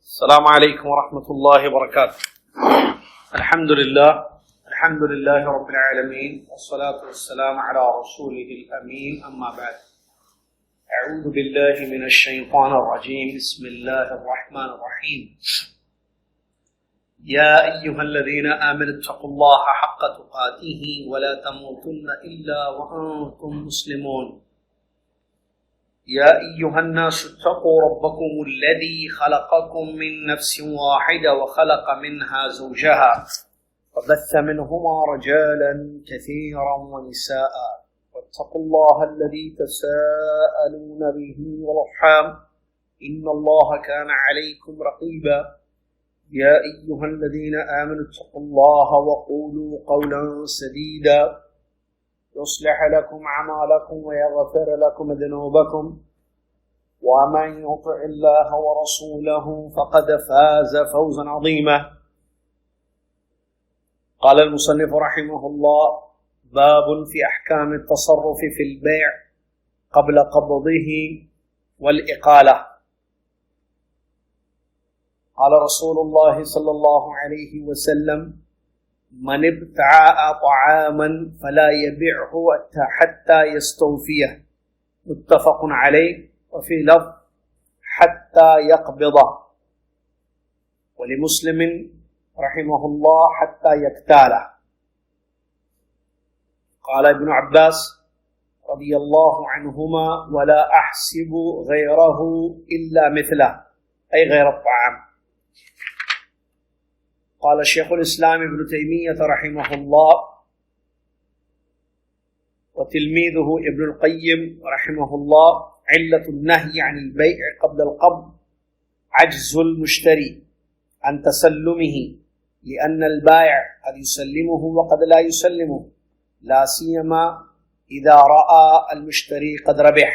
السلام عليكم ورحمة الله وبركاته. الحمد لله رب العالمين والصلاة والسلام على رسوله الأمين. أما بعد، أعوذ بالله من الشيطان الرجيم. بسم الله الرحمن الرحيم. يا أيها الذين آمنوا اتقوا الله حق تقاته ولا تموتن إلا وأنتم مسلمون. يا أيها الناس اتقوا ربكم الذي خلقكم من نفس واحدة وخلق منها زوجها وبث منهما رجالا كثيرا ونساء واتقوا الله الذي تساءلون به والأرحام إن الله كان عليكم رقيبا. يا أيها الذين آمنوا اتقوا الله وقولوا قولا سديدا يصلح لكم أعمالكم ويغفر لكم ذنوبكم ومن يطع الله ورسوله فقد فاز فوزا عظيما. قال المصنف رحمه الله: باب في أحكام التصرف في البيع قبل قبضه والإقالة. قال رسول الله صلى الله عليه وسلم: من ابتاع طعاما فلا يبيعه حتى يستوفيه. متفق عليه. وفي لفظ حتى يقبضه. ولمسلم رحمه الله حتى يكتاله. قال ابن عباس رضي الله عنهما: ولا أحسب غيره إلا مثله، أي غير الطعام. قال شيخ الإسلام ابن تيمية رحمه الله وتلميذه ابن القيم رحمه الله: علة النهي عن البيع قبل القبض عجز المشتري عن تسلمه، لأن البائع قد يسلمه وقد لا يسلمه، لا سيما إذا رأى المشتري قد ربح،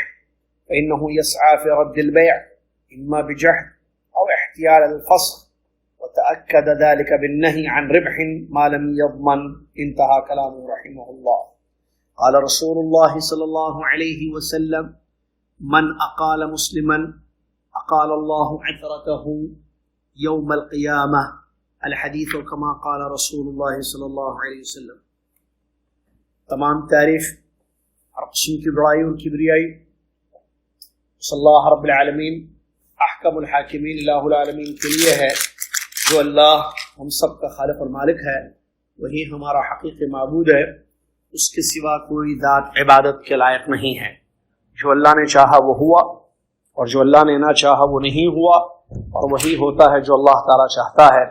فإنه يسعى في رد البيع إما بجهد أو احتيال الفسخ، وتأكد ذلك بالنهي عن ربح ما لم يضمن. انتهى كلامه رحمه الله. قال رسول الله صلى الله عليه وسلم: من أقال مسلما أقال الله عثرته يوم القيامة. الحديث كما قال رسول الله صلی اللہ علیہ وسلم. تمام تعریف ہر قسم کی بڑائی اور کبریائی صلی اللہ رب العالمین احکم الحاکمین الہ العالمین کے لیے ہے، جو اللہ ہم سب کا خالق اور مالک ہے، وہی ہمارا حقیقی معبود ہے. اس کے سوا کوئی ذات عبادت کے لائق نہیں ہے. جو اللہ نے چاہا وہ ہوا، اور جو اللہ نے نہ چاہا وہ نہیں ہوا، اور وہی ہوتا ہے جو اللہ تعالیٰ چاہتا ہے.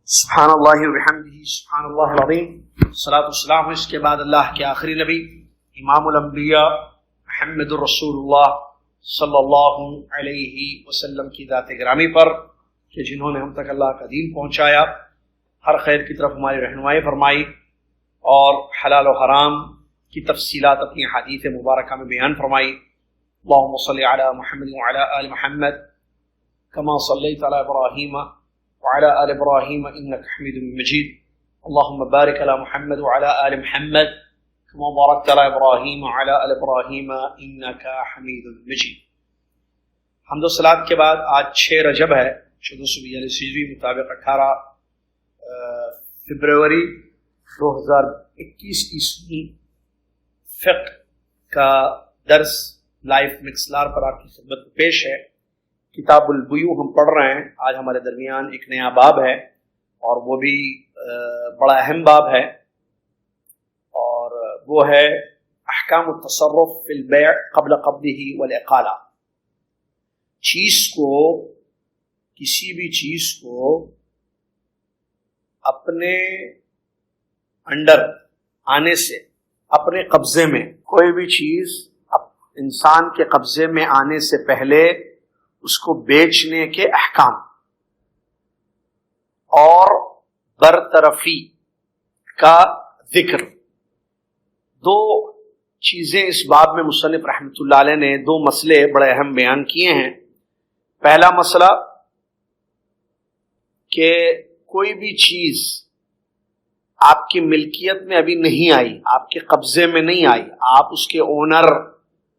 سبحان اللہ وبحمدہ سبحان اللہ العظیم. صلاۃ والسلام اس کے بعد اللہ کے آخری نبی امام الانبیاء محمد الرسول اللہ صلی اللہ علیہ وسلم کی ذات گرامی پر، کہ جنہوں نے ہم تک اللہ کا دین پہنچایا، ہر خیر کی طرف ہماری رہنمائی فرمائی، اور حلال و حرام کی تفصیلات اپنی حدیث مبارکہ میں بیان فرمائی. اللہم صلی علی محمد وعلی آل محمد کما صلیت علی ابراہیم وعلی آل ابراہیم انک حمید مجید. اللہم بارک علی محمد وعلی آل محمد کما بارکت علی ابراہیم وعلی آل ابراہیم انک حمید مجید. حمد و صلات کے بعد آج 6 رجب ہے 1442 مطابق 18 فروری 2021 عیسوی. فقہ کا درس لائف مکسلار پر آپ کی خدمت میں پیش ہے. کتاب البیوع ہم پڑھ رہے ہیں. آج ہمارے درمیان ایک نیا باب ہے، اور وہ بھی بڑا اہم باب ہے، اور وہ ہے احکام التصرف فی البیع قبل قبضہ والاقالہ. کسی بھی چیز کو اپنے انڈر آنے سے، اپنے قبضے میں، کوئی بھی چیز انسان کے قبضے میں آنے سے پہلے اس کو بیچنے کے احکام اور برطرفی کا ذکر. 2 چیزیں اس باب میں مصنف رحمۃ اللہ علیہ نے 2 مسئلے بڑے اہم بیان کیے ہیں. پہلا مسئلہ کہ کوئی بھی چیز آپ کی ملکیت میں ابھی نہیں آئی، آپ کے قبضے میں نہیں آئی، آپ اس کے اونر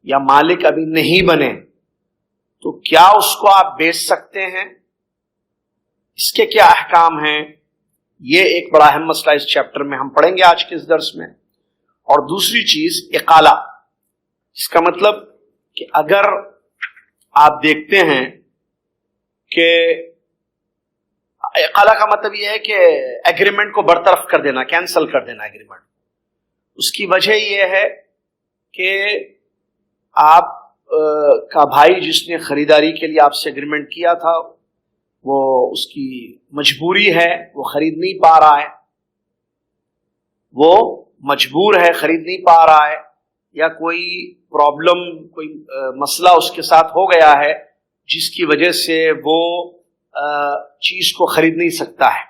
یا مالک ابھی نہیں بنے، تو کیا اس کو آپ بیچ سکتے ہیں؟ اس کے کیا احکام ہیں؟ یہ ایک بڑا اہم مسئلہ اس چیپٹر میں ہم پڑھیں گے آج کے اس درس میں. اور دوسری چیز اقالہ، اس کا مطلب کہ اگر آپ دیکھتے ہیں کہ اقالہ کا مطلب یہ ہے کہ ایگریمنٹ کو برطرف کر دینا، کینسل کر دینا ایگریمنٹ. اس کی وجہ یہ ہے کہ آپ کا بھائی جس نے خریداری کے لیے آپ سے ایگریمنٹ کیا تھا، وہ اس کی مجبوری ہے، وہ خرید نہیں پا رہا ہے، وہ مجبور ہے، خرید نہیں پا رہا ہے، یا کوئی پرابلم، کوئی مسئلہ اس کے ساتھ ہو گیا ہے جس کی وجہ سے وہ چیز کو خرید نہیں سکتا ہے.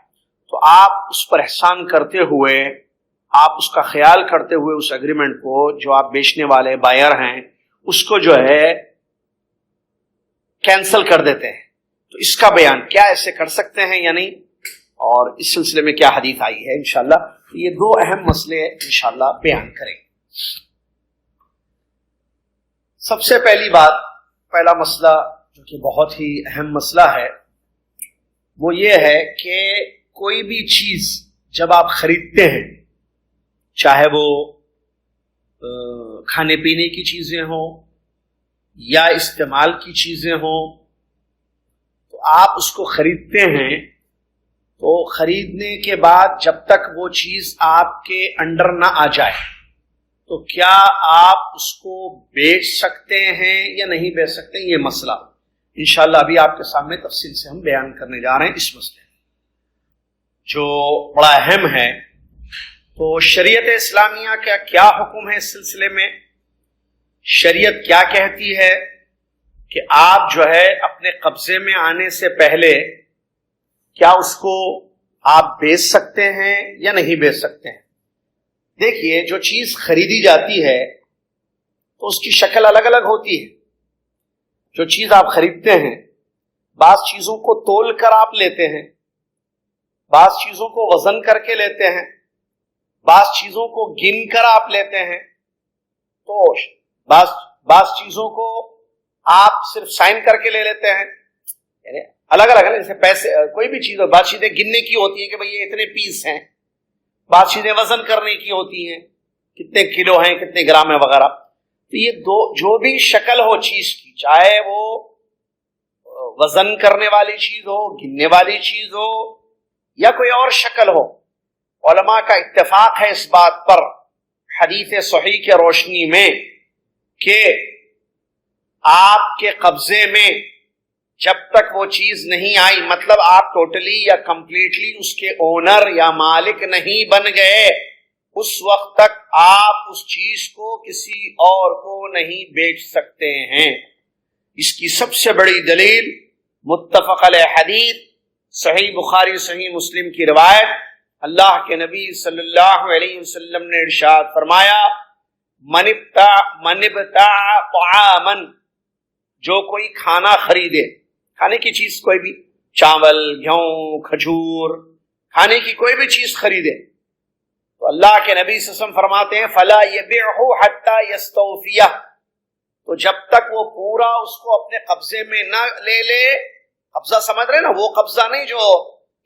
تو آپ اس پر احسان کرتے ہوئے، آپ اس کا خیال کرتے ہوئے اس ایگریمنٹ کو، جو آپ بیچنے والے بائر ہیں، اس کو جو ہے کینسل کر دیتے ہیں. تو اس کا بیان کیا ایسے کر سکتے ہیں یا نہیں، اور اس سلسلے میں کیا حدیث آئی ہے، انشاءاللہ یہ دو اہم مسئلے انشاءاللہ بیان کریں. سب سے پہلی بات، پہلا مسئلہ جو کہ بہت ہی اہم مسئلہ ہے، وہ یہ ہے کہ کوئی بھی چیز جب آپ خریدتے ہیں، چاہے وہ کھانے پینے کی چیزیں ہوں یا استعمال کی چیزیں ہوں، تو آپ اس کو خریدتے ہیں، تو خریدنے کے بعد جب تک وہ چیز آپ کے انڈر نہ آ جائے، تو کیا آپ اس کو بیچ سکتے ہیں یا نہیں بیچ سکتے؟ یہ مسئلہ انشاءاللہ ابھی آپ کے سامنے تفصیل سے ہم بیان کرنے جا رہے ہیں. اس مسئلے جو بڑا اہم ہے، تو شریعت اسلامیہ کا کیا حکم ہے اس سلسلے میں؟ شریعت کیا کہتی ہے کہ آپ جو ہے اپنے قبضے میں آنے سے پہلے کیا اس کو آپ بیچ سکتے ہیں یا نہیں بیچ سکتے ہیں؟ دیکھیے، جو چیز خریدی جاتی ہے تو اس کی شکل الگ الگ ہوتی ہے. جو چیز آپ خریدتے ہیں، بعض چیزوں کو تول کر آپ لیتے ہیں، بعض چیزوں کو وزن کر کے لیتے ہیں، بعض چیزوں کو گن کر آپ لیتے ہیں، تو بعض چیزوں کو آپ صرف سائن کر کے لے لیتے ہیں. یعنی الگ الگ، جیسے پیسے، کوئی بھی چیز، بعض چیزیں گننے کی ہوتی ہیں کہ بھئی یہ اتنے پیس ہیں، بعض چیزیں وزن کرنے کی ہوتی ہیں، کتنے کلو ہیں، کتنے گرام ہے وغیرہ. تو یہ جو بھی شکل ہو چیز کی، چاہے وہ وزن کرنے والی چیز ہو، گننے والی چیز ہو، یا کوئی اور شکل ہو، علماء کا اتفاق ہے اس بات پر حدیث صحیح کے روشنی میں کہ آپ کے قبضے میں جب تک وہ چیز نہیں آئی، مطلب آپ ٹوٹلی یا کمپلیٹلی اس کے اونر یا مالک نہیں بن گئے، اس وقت تک آپ اس چیز کو کسی اور کو نہیں بیچ سکتے ہیں. اس کی سب سے بڑی دلیل متفق علیہ حدیث، صحیح بخاری صحیح مسلم کی روایت، اللہ کے نبی صلی اللہ علیہ وسلم نے ارشاد فرمایا، من ابتاع طعاما، جو کوئی کھانا خریدے، کھانے کی چیز کوئی بھی، چاول، گیہوں، کھجور، کھانے کی کوئی بھی چیز خریدے، تو اللہ کے نبی صلی اللہ علیہ وسلم فرماتے ہیں فلا یبیعہ حتی یستوفیہ، تو جب تک وہ پورا اس کو اپنے قبضے میں نہ لے لے. قبضہ سمجھ رہے نا، وہ قبضہ نہیں جو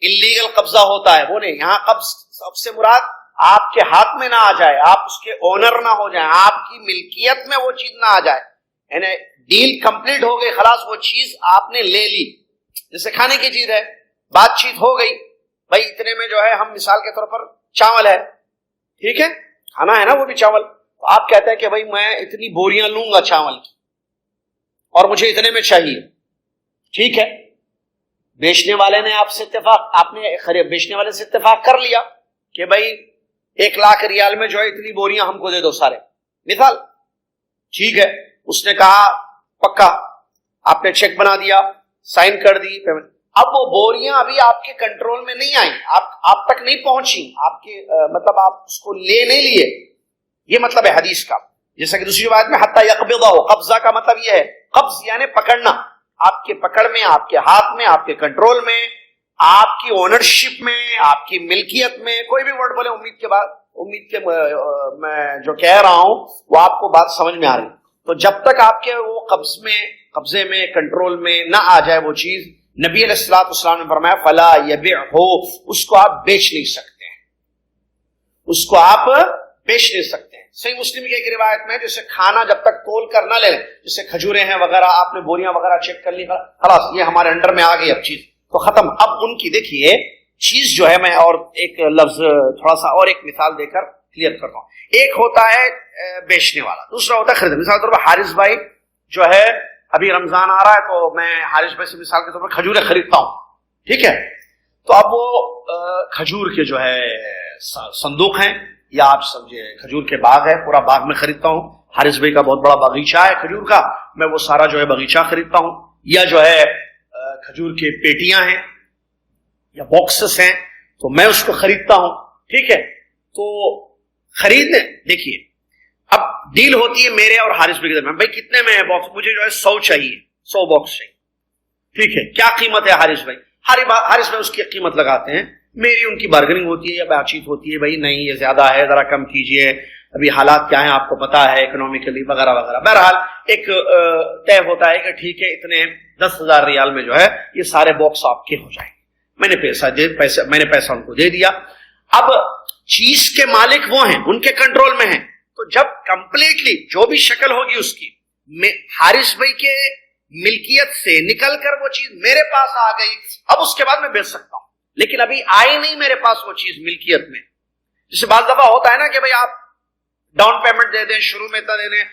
انلیگل قبضہ ہوتا ہے، وہ نہیں. یہاں قبض سب سے مراد آپ کے ہاتھ میں نہ آ جائے، آپ اس کے اونر نہ ہو جائیں، آپ کی ملکیت میں وہ چیز نہ آ جائے، یعنی ڈیل کمپلیٹ ہو گئی، خلاص وہ چیز آپ نے لے لی. جیسے کھانے کی چیز ہے، بات چیت ہو گئی، بھائی اتنے میں جو ہے ہم مثال کے طور پر چاول ہے، ٹھیک ہے، کھانا ہے نا وہ بھی چاول، تو آپ کہتے ہیں کہ بھائی میں اتنی بوریاں لوں گا چاول کی اور مجھے اتنے میں چاہیے، ٹھیک ہے. بیچنے والے نے آپ سے اتفاق، آپ نے بیچنے والے سے اتفاق کر لیا کہ بھائی 1,00,000 ریال میں جو ہے اتنی بوریاں ہم کو دے دو سارے، مثال، ٹھیک ہے. اس نے کہا پکا، آپ نے چیک بنا دیا، سائن کر دی پیمنٹ. اب وہ بوریاں ابھی آپ کے کنٹرول میں نہیں آئیں، آپ تک نہیں پہنچی، آپ کے مطلب آپ اس کو لے نہیں لیے، یہ مطلب ہے حدیث کا. جیسا کہ دوسری بات میں حتی یقبضہ، قبضہ کا مطلب یہ ہے، قبض یعنی پکڑنا، آپ کے پکڑ میں، آپ کے ہاتھ میں، آپ کے کنٹرول میں، آپ کی اونرشپ میں، آپ کی ملکیت میں، کوئی بھی ورڈ بولے، امید کے میں جو کہہ رہا ہوں وہ آپ کو بات سمجھ میں آ رہی. تو جب تک آپ کے وہ قبضے میں کنٹرول میں نہ آ جائے وہ چیز، نبی علیہ الصلوۃ والسلام نے فرمایا فلا یبعہ، اس کو آپ بیچ نہیں سکتے ہیں، اس کو آپ بیچ نہیں سکتے ہیں۔ صحیح مسلم کی ایک روایت میں جیسے کھانا جب تک تول کر نہ لے لیں، جیسے کھجورے ہیں وغیرہ، آپ نے بوریاں وغیرہ چیک کر لی، خلاص یہ ہمارے انڈر میں آ گئی اب چیز تو ختم۔ اب ان کی دیکھیے چیز جو ہے، میں اور ایک لفظ تھوڑا سا اور ایک مثال دے کر کلیئر کرتا ہوں۔ ایک ہوتا ہے بیچنے والا، دوسرا ہوتا ہے خریدنے۔ مثال کے طور پر حارث بھائی جو ہے، ابھی رمضان آ رہا ہے تو میں حارث بھائی سے مثال کے طور پر کھجوریں خریدتا ہوں، ٹھیک ہے؟ تو اب وہ کھجور کے جو ہے صندوق ہیں، یا آپ سمجھے کھجور کے باغ ہے، پورا باغ میں خریدتا ہوں۔ حارث بھائی کا بہت بڑا باغیچہ ہے کھجور کا، میں وہ سارا جو ہے باغیچہ خریدتا ہوں۔ یا جو ہے کھجور کے پیٹیاں ہیں یا باکسز ہیں تو میں اس کو خریدتا ہوں، ٹھیک ہے؟ تو خریدنے دیکھیے اب ڈیل ہوتی ہے میرے اور حارث بھائی کے درمیان، بھائی کتنے میں ہے باکس؟ مجھے جو ہے 100 چاہیے، 100 باکس چاہیے، ٹھیک ہے؟ کیا قیمت ہے حارث بھائی؟ حارث بھائی اس کی قیمت لگاتے ہیں، میری ان کی بارگننگ ہوتی ہے یا بات چیت ہوتی ہے، بھائی نہیں یہ زیادہ ہے، ذرا کم کیجئے، ابھی حالات کیا ہیں آپ کو پتا ہے اکنومیکلی وغیرہ وغیرہ۔ بہرحال ایک طے ہوتا ہے کہ ٹھیک ہے اتنے 10,000 ریال میں جو ہے یہ سارے باکس آپ کے ہو جائیں۔ میں نے پیسہ ان کو دے دیا۔ اب چیز کے مالک وہ ہیں، ان کے کنٹرول میں ہیں، تو جب کمپلیٹلی جو بھی شکل ہوگی اس کی حارث بھائی کے ملکیت سے نکل کر وہ چیز میرے پاس آ گئی، اب اس کے بعد میں بیچ سکتا ہوں، لیکن ابھی آئی نہیں میرے پاس وہ چیز ملکیت میں۔ جیسے بعض دفعہ ہوتا ہے نا کہ بھئی آپ ڈاؤن پیمنٹ دے دیں، شروع میں دے دیں،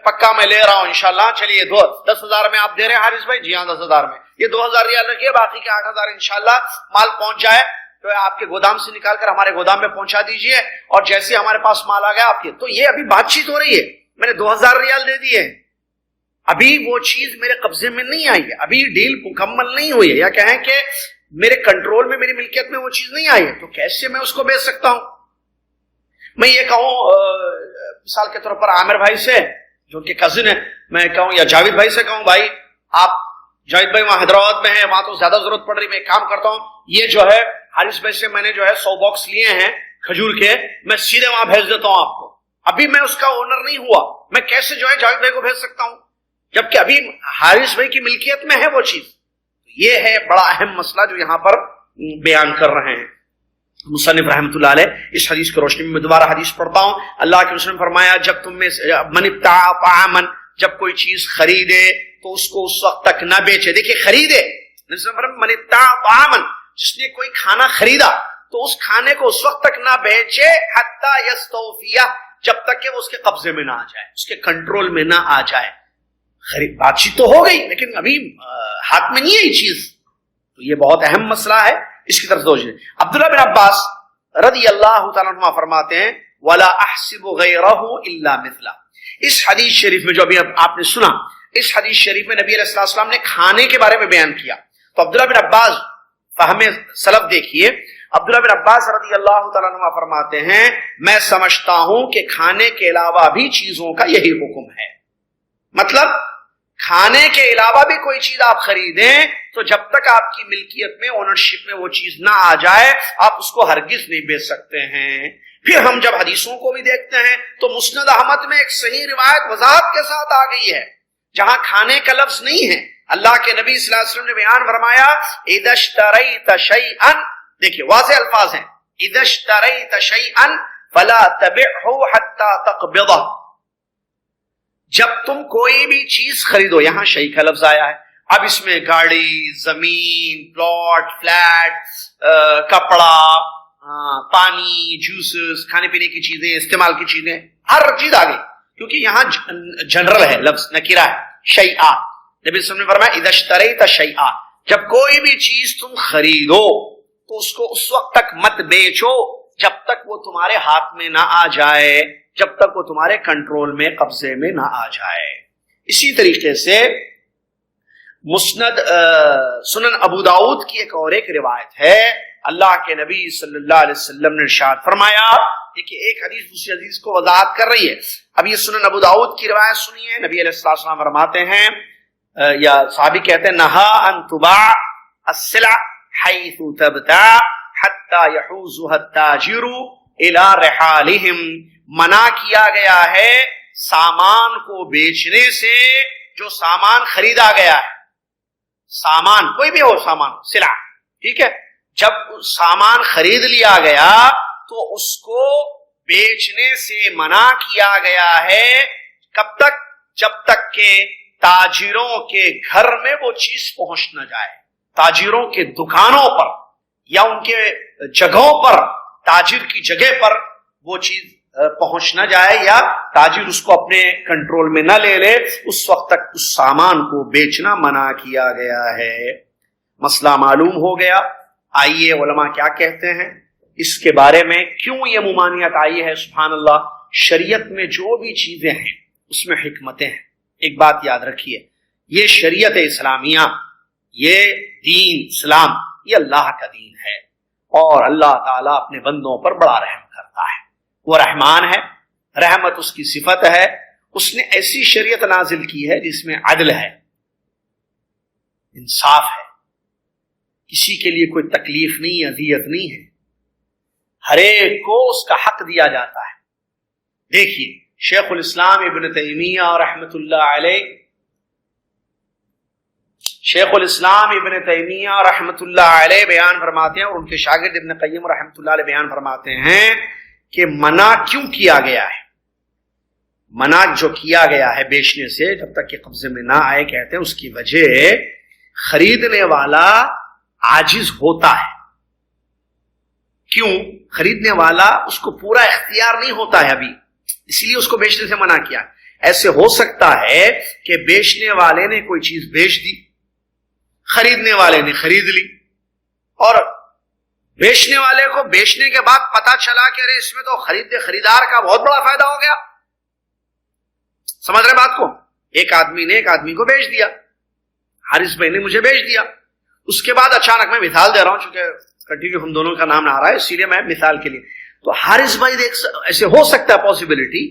پکا میں لے رہا ہوں انشاءاللہ، چلیے 10,000 میں آپ دے رہے ہیں حارث بھائی؟ جی ہاں 10,000 میں، یہ 2,000 ریال رکھیے، باقی کے 8,000 انشاءاللہ مال پہنچ جائے تو آپ کے گودام سے نکال کر ہمارے گودام میں پہنچا دیجئے، اور جیسے ہمارے پاس مال آ گیا آپ کے۔ تو یہ ابھی بات چیت ہو رہی ہے، میں نے 2,000 ریال دے دیے، ابھی وہ چیز میرے قبضے میں نہیں آئی ہے، ابھی ڈیل مکمل نہیں ہوئی ہے، یا کہیں کہ میرے کنٹرول میں میری ملکیت میں وہ چیز نہیں آئی ہے، تو کیسے میں اس کو بیچ سکتا ہوں؟ میں یہ کہوں مثال کے طور پر عامر بھائی سے جو کہ کزن ہے، میں کہوں یا جاوید بھائی سے کہوں بھائی آپ، جاوید بھائی وہاں حیدرآباد میں ہیں، وہاں تو زیادہ ضرورت پڑ رہی، میں ایک کام کرتا ہوں، یہ جو ہے حارث بھائی سے میں نے جو ہے 100 باکس لیے ہیں کھجور کے، میں سیدھے وہاں بھیج دیتا ہوں آپ کو، ابھی میں اس کا اونر نہیں ہوا، میں کیسے جو ہے جاوید بھائی کو بھیج سکتا ہوں جبکہ ابھی حارث بھائی کی ملکیت میں ہے وہ چیز؟ یہ ہے بڑا اہم مسئلہ جو یہاں پر بیان کر رہے ہیں مصنف رحمۃ اللہ علیہ۔ اس حدیث کی روشنی میں دوبارہ حدیث پڑھتا ہوں۔ اللہ کے رسول نے فرمایا جب تم میں من ابتاع طعاما، جب کوئی چیز خریدے تو اس کو اس وقت تک نہ بیچے۔ دیکھیے خریدے، من ابتاع طعاما، جس نے کوئی کھانا خریدا تو اس کھانے کو اس وقت تک نہ بیچے حتی یستوفیہ، جب تک کہ وہ اس کے قبضے میں نہ آ جائے، اس کے کنٹرول میں نہ آ جائے۔ بات چیت تو ہو گئی لیکن ابھی ہاتھ میں نہیں ہے یہ چیز، تو یہ بہت اہم مسئلہ ہے، اس کی طرف توجہ۔ عبداللہ بن عباس رضی اللہ تعالیٰ عنہ فرماتے ہیں وَلَا أَحْسِبُ غَيْرَهُ إِلَّا مِثْلَهُ۔ اس حدیث شریف میں جو ابھی آپ نے سنا، اس حدیث شریف میں نبی علیہ الصلوۃ والسلام نے کھانے کے بارے میں بیان کیا، تو عبداللہ بن عباس فہم سلف دیکھیے، عبداللہ بن عباس رضی اللہ تعالیٰ عنہ فرماتے ہیں میں سمجھتا ہوں کہ کھانے کے علاوہ بھی چیزوں کا یہی حکم ہے، مطلب کھانے کے علاوہ بھی کوئی چیز آپ خریدیں تو جب تک آپ کی ملکیت میں اونرشپ میں وہ چیز نہ آ جائے آپ اس کو ہرگز نہیں بیچ سکتے ہیں۔ پھر ہم جب حدیثوں کو بھی دیکھتے ہیں تو مسند احمد میں ایک صحیح روایت وضاحت کے ساتھ آ گئی ہے جہاں کھانے کا لفظ نہیں ہے۔ اللہ کے نبی صلی اللہ علیہ وسلم نے بیان فرمایا اذا اشتریت شیئا، دیکھیے واضح الفاظ ہیں، اذا اشتریت شیئا فلا تبعه حتى تقبضه، جب تم کوئی بھی چیز خریدو، یہاں شیء کا لفظ آیا ہے، اب اس میں گاڑی، زمین، پلاٹ، فلیٹ، کپڑا، پانی، جوسز، کھانے پینے کی چیزیں، استعمال کی چیزیں، ہر چیز آ گئی کیونکہ یہاں جنرل ہے، لفظ نکرہ ہے، شیئا۔ نبی صلی اللہ علیہ وسلم نے فرمایا اذا اشتریت شیئا، جب کوئی بھی چیز تم خریدو تو اس کو اس وقت تک مت بیچو جب تک وہ تمہارے ہاتھ میں نہ آ جائے، جب تک وہ تمہارے کنٹرول میں، قبضے میں نہ آ جائے۔ اسی طریقے سے مسند سنن ابو داؤد کی ایک اور ایک روایت ہے، اللہ کے نبی صلی اللہ علیہ وسلم نے ارشاد فرمایا، دیکھیے ایک حدیث دوسری حدیث کو وضاحت کر رہی ہے۔ اب یہ سنن ابو داؤد کی روایت سنیے، نبی علیہ الصلوۃ والسلام فرماتے ہیں یا صحابی کہتے ہیں نہا ان تباع السلع حيث تبتاع حتى يحوزها التاجر الى رحالهم، منع کیا گیا ہے سامان کو بیچنے سے جو سامان خریدا گیا ہے، سامان کوئی بھی ہو، سامان سلع، ٹھیک ہے، جب سامان خرید لیا گیا تو اس کو بیچنے سے منع کیا گیا ہے، کب تک؟ جب تک کہ تاجروں کے گھر میں وہ چیز پہنچ نہ جائے، تاجروں کے دکانوں پر یا ان کے جگہوں پر، تاجر کی جگہ پر وہ چیز پہنچ نہ جائے یا تاجر اس کو اپنے کنٹرول میں نہ لے لے، اس وقت تک اس سامان کو بیچنا منع کیا گیا ہے۔ مسئلہ معلوم ہو گیا۔ آئیے علماء کیا کہتے ہیں اس کے بارے میں، کیوں یہ ممانعت آئی ہے؟ سبحان اللہ، شریعت میں جو بھی چیزیں ہیں اس میں حکمتیں ہیں۔ ایک بات یاد رکھیے، یہ شریعت اسلامیہ، یہ دین اسلام، یہ اللہ کا دین ہے، اور اللہ تعالیٰ اپنے بندوں پر بڑا رحم کرتا ہے، وہ رحمان ہے، رحمت اس کی صفت ہے۔ اس نے ایسی شریعت نازل کی ہے جس میں عدل ہے، انصاف ہے، کسی کے لیے کوئی تکلیف نہیں، اذیت نہیں ہے، ہر ایک کو اس کا حق دیا جاتا ہے۔ دیکھیے شیخ الاسلام ابن تیمیہ رحمۃ اللہ علیہ، شیخ الاسلام ابن تیمیہ رحمۃ اللہ علیہ بیان فرماتے ہیں، اور ان کے شاگرد ابن قیم رحمۃ اللہ علیہ بیان فرماتے ہیں کہ منع کیوں کیا گیا ہے، منع جو کیا گیا ہے بیچنے سے جب تک کہ قبضے میں نہ آئے، کہتے ہیں اس کی وجہ خریدنے والا عاجز ہوتا ہے۔ کیوں؟ خریدنے والا اس کو پورا اختیار نہیں ہوتا ہے ابھی، اس لیے اس کو بیچنے سے منع کیا۔ ایسے ہو سکتا ہے کہ بیچنے والے نے کوئی چیز بیچ دی، خریدنے والے نے خرید لی، اور بیچنے والے کو بیچنے کے بعد پتا چلا کہ ارے اس میں تو خریدار کا بہت بڑا فائدہ ہو گیا۔ سمجھ رہے بات کو؟ ایک آدمی نے ایک آدمی کو بیچ دیا، حارث بھائی نے مجھے بیچ دیا، اس کے بعد اچانک، میں مثال دے رہا ہوں چونکہ کنٹینیو ہم دونوں کا نام نہ آ رہا ہے اس لیے میں مثال کے لیے، تو حارث بھائی ایسے ہو سکتا ہے پاسبلٹی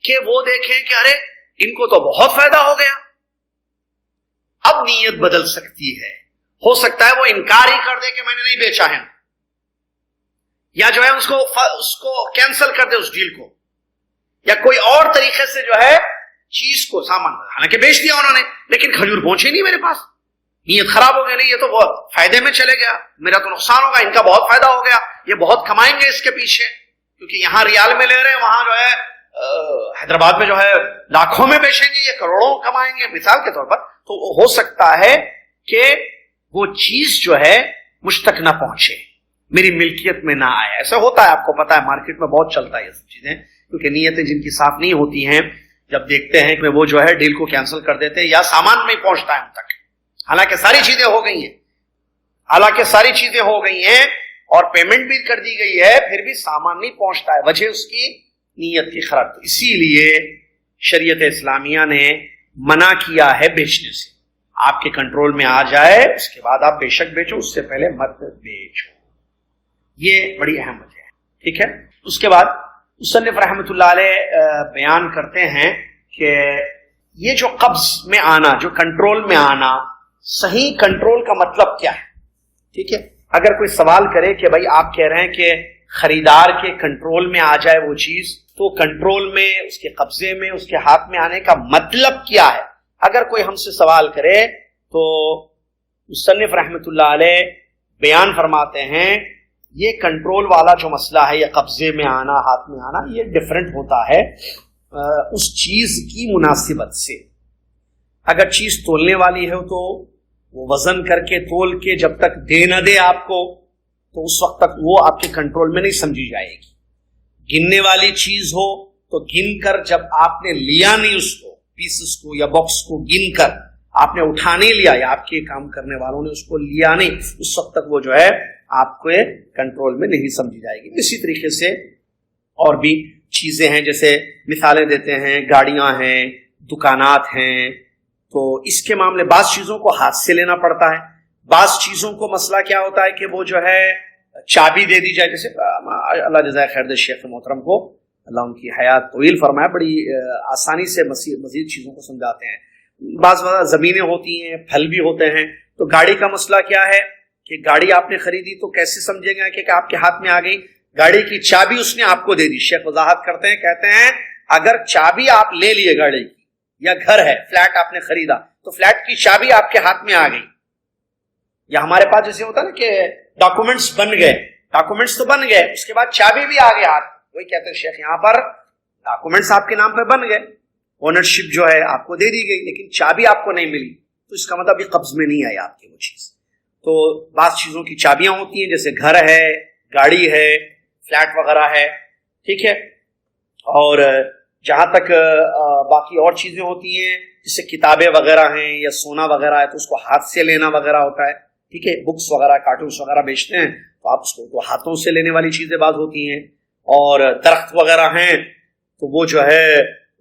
کہ وہ دیکھیں کہ ارے ان کو تو بہت فائدہ ہو گیا، اب نیت بدل سکتی ہے، ہو سکتا ہے وہ انکار ہی کر دے کہ میں نے نہیں بیچا ہے، یا جو ہے اس کو کینسل کر دے اس ڈیل کو، یا کوئی اور طریقے سے جو ہے چیز کو، سامان حالانکہ بیچ دیا انہوں نے لیکن کھجور پہنچے نہیں میرے پاس، نیت خراب ہو گئی، نہیں یہ تو بہت فائدے میں چلے گیا، میرا تو نقصان ہوگا، ان کا بہت فائدہ ہو گیا، یہ بہت کمائیں گے اس کے پیچھے، کیونکہ یہاں ریال میں لے رہے ہیں، وہاں جو ہے حیدرآباد میں جو ہے لاکھوں میں بیچیں گے، یہ کروڑوں کمائیں گے مثال کے طور پر، تو ہو سکتا ہے کہ وہ چیز جو ہے مجھ تک نہ پہنچے، میری ملکیت میں نہ آئے۔ ایسا ہوتا ہے، آپ کو پتا ہے مارکیٹ میں بہت چلتا ہے یہ سب چیزیں، کیونکہ نیتیں جن کی صاف نہیں ہوتی ہیں جب دیکھتے ہیں کہ وہ جو ہے ڈیل کو کینسل کر دیتے ہیں یا سامان نہیں پہنچتا ہے ان تک، حالانکہ ساری چیزیں ہو گئی ہیں اور پیمنٹ بھی کر دی گئی ہے، پھر بھی سامان نہیں پہنچتا ہے، وجہ اس کی نیت کی خراب۔ اسی لیے شریعت اسلامیہ نے منع کیا ہے بیچنے سے، آپ کے کنٹرول میں آ جائے اس کے بعد آپ بے شک بیچو، اس سے پہلے مت بیچو، یہ بڑی اہم وجہ ہے، ٹھیک ہے۔ اس کے بعد مصنف رحمۃ اللہ علیہ بیان کرتے ہیں کہ یہ جو قبض میں آنا، جو کنٹرول میں آنا، صحیح کنٹرول کا مطلب کیا ہے؟ ٹھیک ہے، اگر کوئی سوال کرے کہ بھائی آپ کہہ رہے ہیں کہ خریدار کے کنٹرول میں آ جائے وہ چیز، تو کنٹرول میں، اس کے قبضے میں، اس کے ہاتھ میں آنے کا مطلب کیا ہے؟ اگر کوئی ہم سے سوال کرے تو مصنف رحمۃ اللہ علیہ بیان فرماتے ہیں یہ کنٹرول والا جو مسئلہ ہے، یہ قبضے میں آنا، ہاتھ میں آنا، یہ ڈیفرنٹ ہوتا ہے اس چیز کی مناسبت سے۔ اگر چیز تولنے والی ہے تو وہ وزن کر کے تول کے جب تک دے نہ دے آپ کو، تو اس وقت تک وہ آپ کے کنٹرول میں نہیں سمجھی جائے گی۔ گننے والی چیز ہو تو گن کر جب آپ نے لیا نہیں اس کو، پیسز کو یا باکس کو گن کر آپ نے اٹھا نہیں لیا، یا آپ کے کام کرنے والوں نے اس کو لیا نہیں، اس وقت تک وہ جو ہے آپ کو کنٹرول میں نہیں سمجھی جائے گی۔ اسی طریقے سے اور بھی چیزیں ہیں، جیسے مثالیں دیتے ہیں، گاڑیاں ہیں، دکانات ہیں، تو اس کے معاملے بعض چیزوں کو ہاتھ سے لینا پڑتا ہے، بعض چیزوں کو مسئلہ کیا ہوتا ہے کہ وہ جو ہے چابی دے دی جائے، جیسے اللہ جزائے خیر دے شیخ محترم کو، اللہ ان کی حیات طویل فرمائے، بڑی آسانی سے مزید چیزوں کو سمجھاتے ہیں۔ بعض زمینیں ہوتی ہیں، پھل بھی ہوتے ہیں، تو گاڑی کا مسئلہ کیا ہے کہ گاڑی آپ نے خریدی تو کیسے سمجھیں گے کہ آپ کے ہاتھ میں آ گئی؟ گاڑی کی چابی اس نے آپ کو دے دی، شیخ وضاحت کرتے ہیں، کہتے ہیں اگر چابی آپ لے لیے گاڑی کی، یا گھر ہے، فلیٹ آپ نے خریدا، تو فلیٹ کی چابی آپ کے ہاتھ میں آ گئی، یا ہمارے پاس جیسے ہوتا نا کہ ڈاکومنٹس بن گئے، ڈاکومنٹس تو بن گئے، اس کے بعد چابی بھی آ گئی ہاتھ، وہی کہتے ہیں شیخ یہاں پر ڈاکومنٹس آپ کے نام پہ بن گئے، اونرشپ جو ہے آپ کو دے دی گئی، لیکن چابی آپ کو نہیں ملی، تو اس کا مطلب یہ قبض میں نہیں آئی آپ کی وہ چیز۔ تو بعض چیزوں کی چابیاں ہوتی ہیں، جیسے گھر ہے، گاڑی ہے، فلیٹ وغیرہ ہے، ٹھیک ہے، اور جہاں تک باقی اور چیزیں ہوتی ہیں جیسے کتابیں وغیرہ ہیں یا سونا وغیرہ ہے تو اس کو ہاتھ سے لینا وغیرہ ہوتا ہے، ٹھیک ہے، بکس وغیرہ کارٹونس وغیرہ بیچتے ہیں تو آپ اس کو تو ہاتھوں سے لینے والی چیزیں بعض ہوتی ہیں، اور درخت وغیرہ ہیں تو وہ جو ہے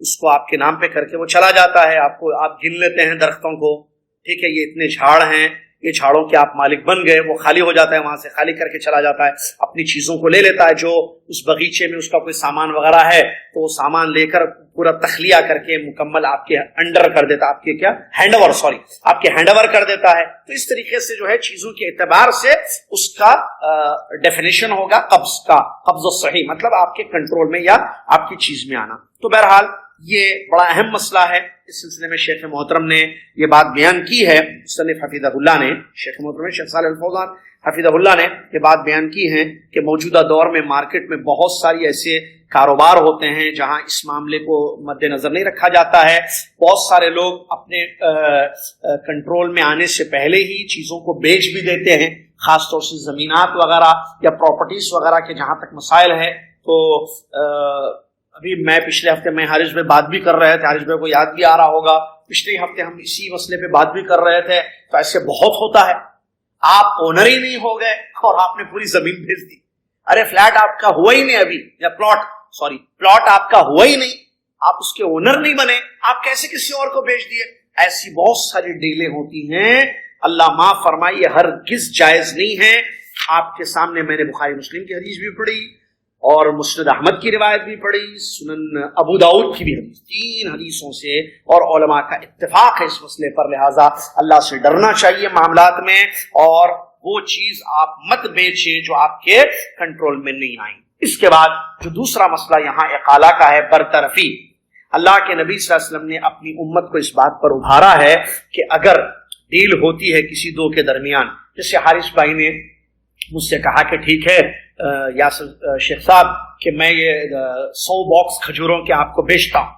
اس کو آپ کے نام پہ کر کے وہ چلا جاتا ہے، آپ گن لیتے ہیں درختوں کو، ٹھیک ہے، یہ اتنے جھاڑ ہیں، یہ جھاڑوں کے آپ مالک بن گئے، وہ خالی ہو جاتا ہے، وہاں سے خالی کر کے چلا جاتا ہے، اپنی چیزوں کو لے لیتا ہے، جو اس باغیچے میں اس کا کوئی سامان وغیرہ ہے تو وہ سامان لے کر پورا تخلیہ کر کے مکمل آپ کے انڈر کر دیتا، آپ کے کیا ہینڈ اوور کر دیتا ہے۔ تو اس طریقے سے جو ہے چیزوں کے اعتبار سے اس کا ڈیفینیشن ہوگا قبض کا، قبض الصحیح مطلب آپ کے کنٹرول میں یا آپ کی چیز میں آنا۔ تو بہرحال یہ بڑا اہم مسئلہ ہے، اس سلسلے میں شیخ محترم نے یہ بات بیان کی ہے، مصنف حفیظہ اللہ نے، شیخ محترم شیخ صالح الفوزان حفیظہ اللہ نے یہ بات بیان کی ہے کہ موجودہ دور میں مارکیٹ میں بہت ساری ایسے کاروبار ہوتے ہیں جہاں اس معاملے کو مد نظر نہیں رکھا جاتا ہے، بہت سارے لوگ اپنے کنٹرول میں آنے سے پہلے ہی چیزوں کو بیچ بھی دیتے ہیں، خاص طور سے زمینات وغیرہ یا پراپرٹیز وغیرہ کے جہاں تک مسائل ہے۔ تو ابھی میں پچھلے ہفتے میں حارث بھائی بات بھی کر رہے تھے، حارث بھائی کو یاد بھی آ رہا ہوگا، پچھلے ہفتے ہم اسی مسئلے پہ بات بھی کر رہے تھے۔ تو ایسے بہت ہوتا ہے، آپ اونر ہی نہیں ہو گئے اور آپ نے پوری زمین بھیج دی، ارے فلیٹ آپ کا ہوا ہی نہیں ابھی، یا پلاٹ آپ کا ہوا ہی نہیں، آپ اس کے اونر نہیں بنے، آپ کیسے کسی اور کو بیچ دیے؟ ایسی بہت ساری ڈیلیں ہوتی ہیں، اللہ معاف فرمائے، یہ ہرگز جائز نہیں ہے۔ آپ کے سامنے میں نے بخاری مسلم کی حدیث بھی پڑھی اور مسند احمد کی روایت بھی پڑھی، سنن ابو داؤد کی بھی حدیث، 3 حدیثوں سے، اور علماء کا اتفاق ہے اس مسئلے پر، لہٰذا اللہ سے ڈرنا چاہیے معاملات میں، اور وہ چیز آپ مت بیچیں جو آپ کے کنٹرول میں نہیں آئیں۔ اس کے بعد جو دوسرا مسئلہ یہاں اقالہ کا ہے، برطرفی، اللہ کے نبی صلی اللہ علیہ وسلم نے اپنی امت کو اس بات پر ابھارا ہے کہ اگر ڈیل ہوتی ہے کسی دو کے درمیان، جیسے حارث بھائی نے مجھ سے کہا کہ ٹھیک ہے یاسر شیخ صاحب کہ میں یہ 100 باکس کھجوروں کے آپ کو بیچتا ہوں،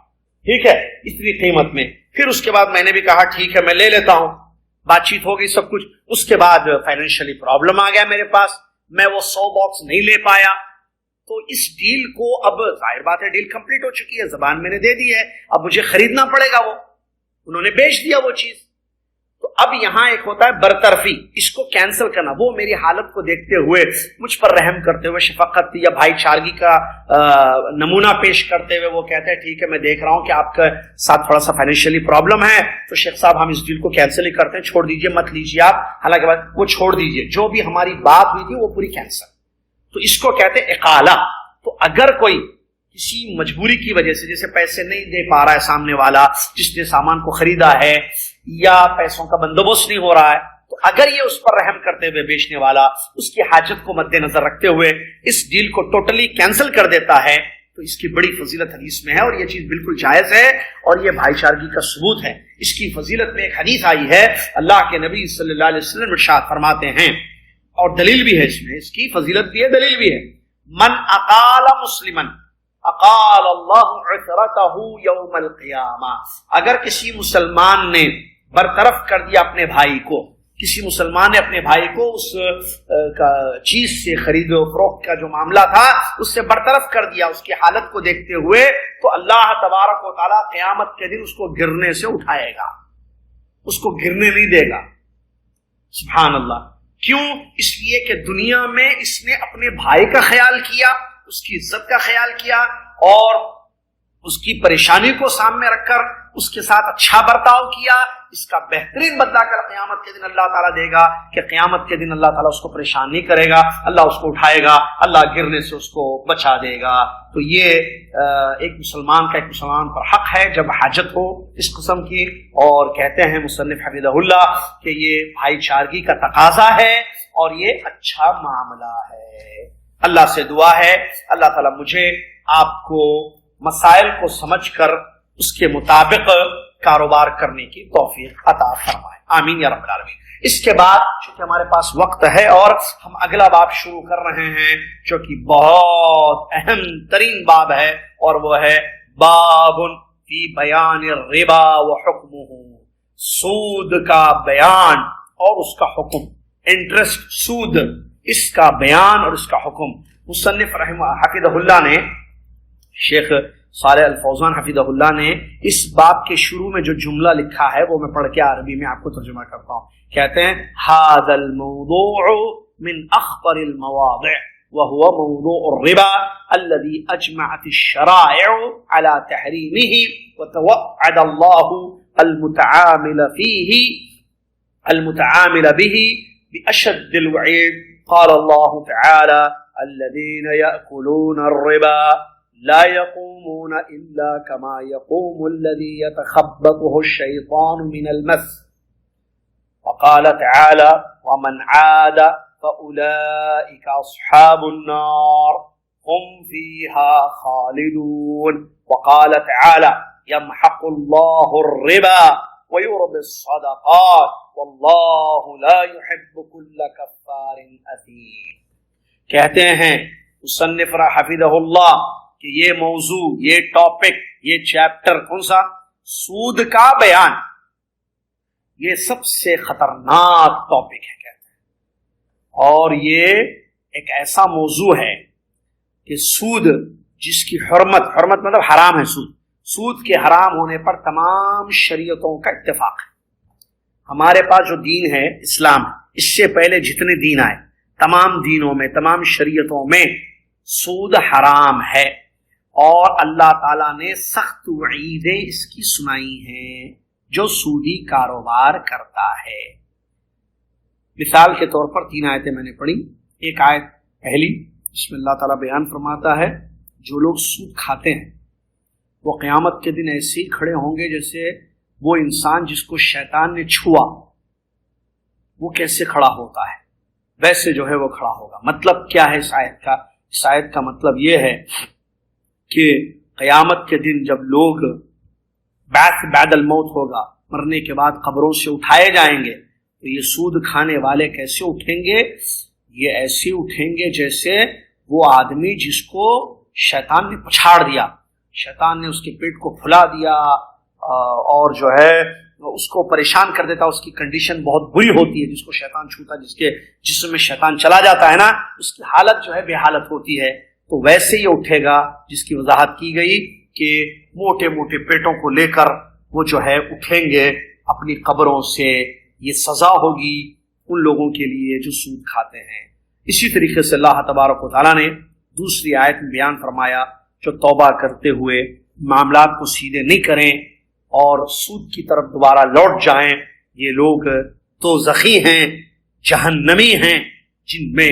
ٹھیک ہے، اتنی قیمت میں، پھر اس کے بعد میں نے بھی کہا ٹھیک ہے میں لے لیتا ہوں، بات چیت ہو گئی سب کچھ، اس کے بعد فائنینشلی پرابلم آ گیا میرے پاس، میں وہ 100 باکس نہیں لے پایا، تو اس ڈیل کو اب ظاہر بات ہے ڈیل کمپلیٹ ہو چکی ہے، زبان میں نے دے دی ہے، اب مجھے خریدنا پڑے گا، وہ انہوں نے بیچ دیا وہ چیز، تو اب یہاں ایک ہوتا ہے برطرفی، اس کو کینسل کرنا، وہ میری حالت کو دیکھتے ہوئے مجھ پر رحم کرتے ہوئے، شفقت یا بھائی چارگی کا نمونہ پیش کرتے ہوئے وہ کہتے ہیں ٹھیک ہے میں دیکھ رہا ہوں کہ آپ کے ساتھ تھوڑا سا فائنینشلی پرابلم ہے، تو شیخ صاحب ہم اس ڈیل کو کینسل ہی کرتے ہیں، چھوڑ دیجئے، مت لیجئے آپ، حالانکہ وہ چھوڑ دیجئے، جو بھی ہماری بات ہوئی تھی وہ پوری کینسل، تو اس کو کہتے ہیں اقالہ۔ تو اگر کوئی کسی مجبوری کی وجہ سے، جیسے پیسے نہیں دے پا رہا ہے سامنے والا جس نے سامان کو خریدا ہے، یا پیسوں کا بندوبست نہیں ہو رہا ہے، تو اگر یہ اس پر رحم کرتے ہوئے بیچنے والا اس کی حاجت کو مد نظر رکھتے ہوئے اس ڈیل کو ٹوٹلی کینسل کر دیتا ہے، تو اس کی بڑی فضیلت حدیث میں ہے، اور یہ چیز بالکل جائز ہے، اور یہ بھائی چارگی کا ثبوت ہے۔ اس کی فضیلت میں ایک حدیث آئی ہے، اللہ کے نبی صلی اللہ علیہ وسلم ارشاد فرماتے ہیں، اور دلیل بھی ہے اس میں، اس کی فضیلت بھی ہے، دلیل بھی ہے، من اقال مسلمن اقال اللہ عثرتہ یوم القیامہ، اگر کسی مسلمان نے برطرف کر دیا اپنے بھائی کو، کسی مسلمان نے اپنے بھائی کو اس چیز سے، خرید و فروخت کا جو معاملہ تھا اس سے برطرف کر دیا اس کی حالت کو دیکھتے ہوئے، تو اللہ تبارک و تعالیٰ قیامت کے دن اس کو گرنے سے اٹھائے گا، اس کو گرنے نہیں دے گا۔ سبحان اللہ، کیوں؟ اس لیے کہ دنیا میں اس نے اپنے بھائی کا خیال کیا، اس کی عزت کا خیال کیا، اور اس کی پریشانی کو سامنے رکھ کر اس کے ساتھ اچھا برتاؤ کیا۔ اس کا بہترین بدلہ کل قیامت کے دن اللہ تعالیٰ دے گا، کہ قیامت کے دن اللہ تعالیٰ اس کو پریشان نہیں کرے گا، اللہ اس کو اٹھائے گا، اللہ گرنے سے اس کو بچا دے گا۔ تو یہ ایک مسلمان کا ایک مسلمان پر حق ہے جب حاجت ہو اس قسم کی، اور کہتے ہیں مصنف حفیظہ اللہ کہ یہ بھائی چارگی کا تقاضا ہے اور یہ اچھا معاملہ ہے۔ اللہ سے دعا ہے اللہ تعالیٰ مجھے آپ کو مسائل کو سمجھ کر اس کے مطابق کاروبار کرنے کی توفیق عطا فرمائے، آمین یا رب العالمین۔ اس کے بعد چونکہ ہمارے پاس وقت ہے اور ہم اگلا باب شروع کر رہے ہیں جو کہ بہت اہم ترین باب ہے، اور وہ ہے باب فی بیان الربا وحکمہ، سود کا بیان اور اس کا حکم، انٹرسٹ، سود، اس کا بیان اور اس کا حکم۔ مصنف حفظہ اللہ نے، شیخ صالح الفوزان حفظہ اللہ نے اس باب کے شروع میں جو جملہ لکھا ہے وہ میں پڑھ کے عربی میں آپ کو ترجمہ کرتا ہوں۔ کہتے ہیں هذا الموضوع من اخطر المواضع وهو موضوع الربا الذي اجمعت الشرائع على تحريمه وتوعد الله المتعامل به بأشد الوعيد۔ قال الله تعالى الذين يأكلون الربا لا يقومون إلا كما يقوم الذي يتخبطه الشيطان من المس۔ وقال تعالى ومن عاد فأولئك أصحاب النار هم فيها خالدون۔ وقال تعالى يمحق الله الربا ويربي الصدقات والله لا يحب كل كفار أثيم۔ کہتے ہیں مصنف حفظہ اللہ کہ یہ موضوع، یہ ٹاپک، یہ چیپٹر کون سا؟ سود کا بیان، یہ سب سے خطرناک ٹاپک ہے کہتے ہیں، اور یہ ایک ایسا موضوع ہے کہ سود جس کی حرمت مطلب حرام ہے، سود کے حرام ہونے پر تمام شریعتوں کا اتفاق ہے۔ ہمارے پاس جو دین ہے اسلام، اس سے پہلے جتنے دین آئے تمام دینوں میں، تمام شریعتوں میں سود حرام ہے، اور اللہ تعالیٰ نے سخت وعیدیں اس کی سنائی ہیں جو سودی کاروبار کرتا ہے۔ مثال کے طور پر 3 آیتیں میں نے پڑھی۔ ایک آیت پہلی، اس میں اللہ تعالیٰ بیان فرماتا ہے جو لوگ سود کھاتے ہیں وہ قیامت کے دن ایسے ہی کھڑے ہوں گے جیسے وہ انسان جس کو شیطان نے چھوا وہ کیسے کھڑا ہوتا ہے، ویسے جو ہے وہ کھڑا ہوگا۔ مطلب کیا ہے اس آیت کا؟ اس آیت کا مطلب یہ ہے کہ قیامت کے دن جب لوگ بعد الموت ہوگا، مرنے کے بعد قبروں سے اٹھائے جائیں گے، تو یہ سود کھانے والے کیسے اٹھیں گے؟ یہ ایسے اٹھیں گے جیسے وہ آدمی جس کو شیطان نے پچھاڑ دیا، شیطان نے اس کے پیٹ کو پھلا دیا اور جو ہے اس کو پریشان کر دیتا، اس کی کنڈیشن بہت بری ہوتی ہے، جس کو شیطان چھوتا، جس کے جسم میں شیطان چلا جاتا ہے نا، اس کی حالت جو ہے بے حالت ہوتی ہے۔ تو ویسے ہی اٹھے گا جس کی وضاحت کی گئی کہ موٹے موٹے پیٹوں کو لے کر وہ جو ہے اٹھیں گے اپنی قبروں سے۔ یہ سزا ہوگی ان لوگوں کے لیے جو سود کھاتے ہیں۔ اسی طریقے سے اللہ تبارک و تعالیٰ نے دوسری آیت میں بیان فرمایا جو توبہ کرتے ہوئے معاملات کو سیدھے نہیں کریں اور سود کی طرف دوبارہ لوٹ جائیں، یہ لوگ دوزخی ہیں، جہنمی ہیں، جن میں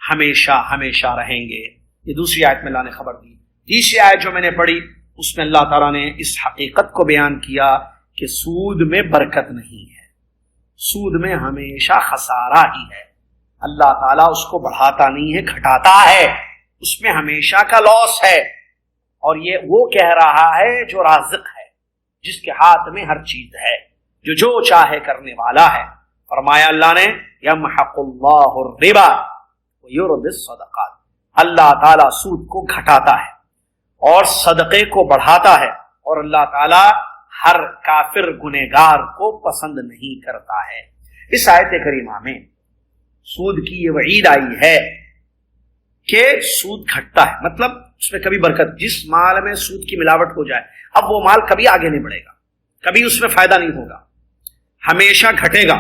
ہمیشہ ہمیشہ رہیں گے۔ یہ دوسری آیت میں اللہ نے خبر دی۔ تیسری آیت جو میں نے پڑھی اس میں اللہ تعالیٰ نے اس حقیقت کو بیان کیا کہ سود میں برکت نہیں ہے، سود میں ہمیشہ خسارہ ہی ہے۔ اللہ تعالیٰ اس کو بڑھاتا نہیں ہے، گھٹاتا ہے، اس میں ہمیشہ کا لاس ہے۔ اور یہ وہ کہہ رہا ہے جو رازق ہے، جس کے ہاتھ میں ہر چیز ہے، جو چاہے کرنے والا ہے۔ فرمایا اللہ نے یمحق اللہ الربا ویربی الصدقات، اللہ تعالیٰ سود کو گھٹاتا ہے اور صدقے کو بڑھاتا ہے، اور اللہ تعالیٰ ہر کافر گنہگار کو پسند نہیں کرتا ہے۔ اس آیت کریمہ میں سود کی یہ وعید آئی ہے کہ سود گھٹتا ہے، مطلب اس میں کبھی برکت، جس مال میں سود کی ملاوٹ ہو جائے اب وہ مال کبھی آگے نہیں بڑھے گا، کبھی اس میں فائدہ نہیں ہوگا، ہمیشہ گھٹے گا،